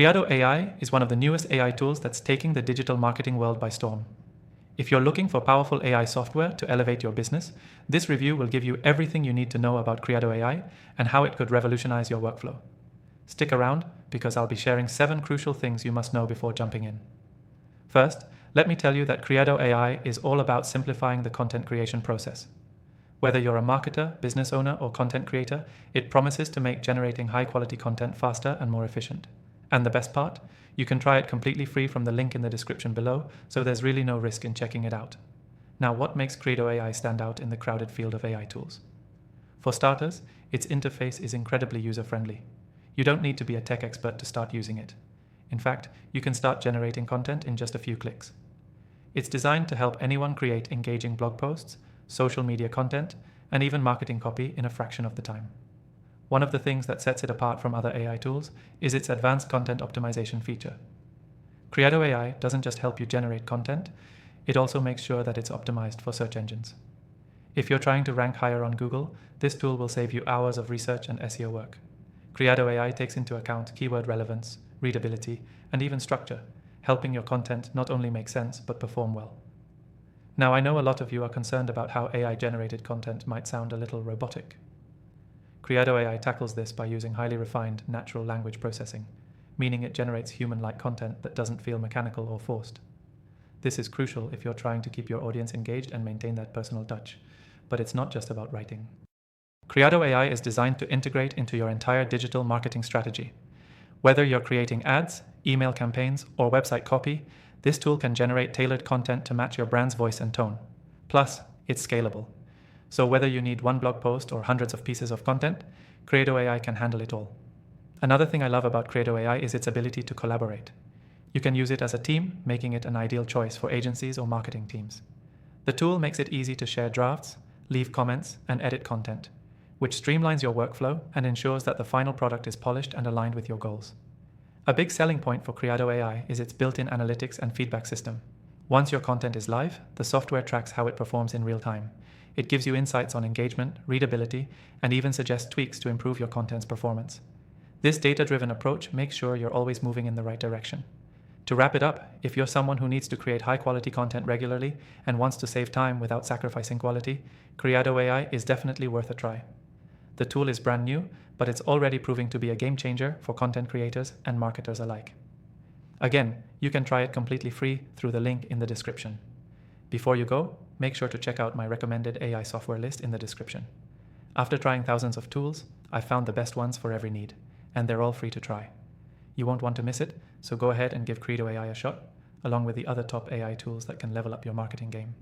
KreadoAI is one of the newest AI tools that's taking the digital marketing world by storm. If you're looking for powerful AI software to elevate your business, this review will give you everything you need to know about KreadoAI and how it could revolutionize your workflow. Stick around because I'll be sharing 7 crucial things you must know before jumping in. First, let me tell you that KreadoAI is all about simplifying the content creation process. Whether you're a marketer, business owner, or content creator, it promises to make generating high-quality content faster and more efficient. And the best part? You can try it completely free from the link in the description below, so there's really no risk in checking it out. Now, what makes KreadoAI stand out in the crowded field of AI tools? For starters, its interface is incredibly user-friendly. You don't need to be a tech expert to start using it. In fact, you can start generating content in just a few clicks. It's designed to help anyone create engaging blog posts, social media content, and even marketing copy in a fraction of the time. One of the things that sets it apart from other AI tools is its advanced content optimization feature. KreadoAI doesn't just help you generate content, it also makes sure that it's optimized for search engines. If you're trying to rank higher on Google, this tool will save you hours of research and SEO work. KreadoAI takes into account keyword relevance, readability, and even structure, helping your content not only make sense but perform well. Now, I know a lot of you are concerned about how AI-generated content might sound a little robotic. KreadoAI tackles this by using highly refined natural language processing, meaning it generates human-like content that doesn't feel mechanical or forced. This is crucial if you're trying to keep your audience engaged and maintain that personal touch, but it's not just about writing. KreadoAI is designed to integrate into your entire digital marketing strategy. Whether you're creating ads, email campaigns, or website copy, this tool can generate tailored content to match your brand's voice and tone. Plus, it's scalable. So whether you need one blog post or hundreds of pieces of content, KreadoAI can handle it all. Another thing I love about KreadoAI is its ability to collaborate. You can use it as a team, making it an ideal choice for agencies or marketing teams. The tool makes it easy to share drafts, leave comments, and edit content, which streamlines your workflow and ensures that the final product is polished and aligned with your goals. A big selling point for KreadoAI is its built-in analytics and feedback system. Once your content is live, the software tracks how it performs in real time. It gives you insights on engagement, readability, and even suggests tweaks to improve your content's performance. This data-driven approach makes sure you're always moving in the right direction. To wrap it up, if you're someone who needs to create high-quality content regularly and wants to save time without sacrificing quality, KreadoAI is definitely worth a try. The tool is brand new, but it's already proving to be a game changer for content creators and marketers alike. Again, you can try it completely free through the link in the description. Before you go, make sure to check out my recommended AI software list in the description. After trying thousands of tools, I've found the best ones for every need, and they're all free to try. You won't want to miss it, so go ahead and give KreadoAI a shot, along with the other top AI tools that can level up your marketing game.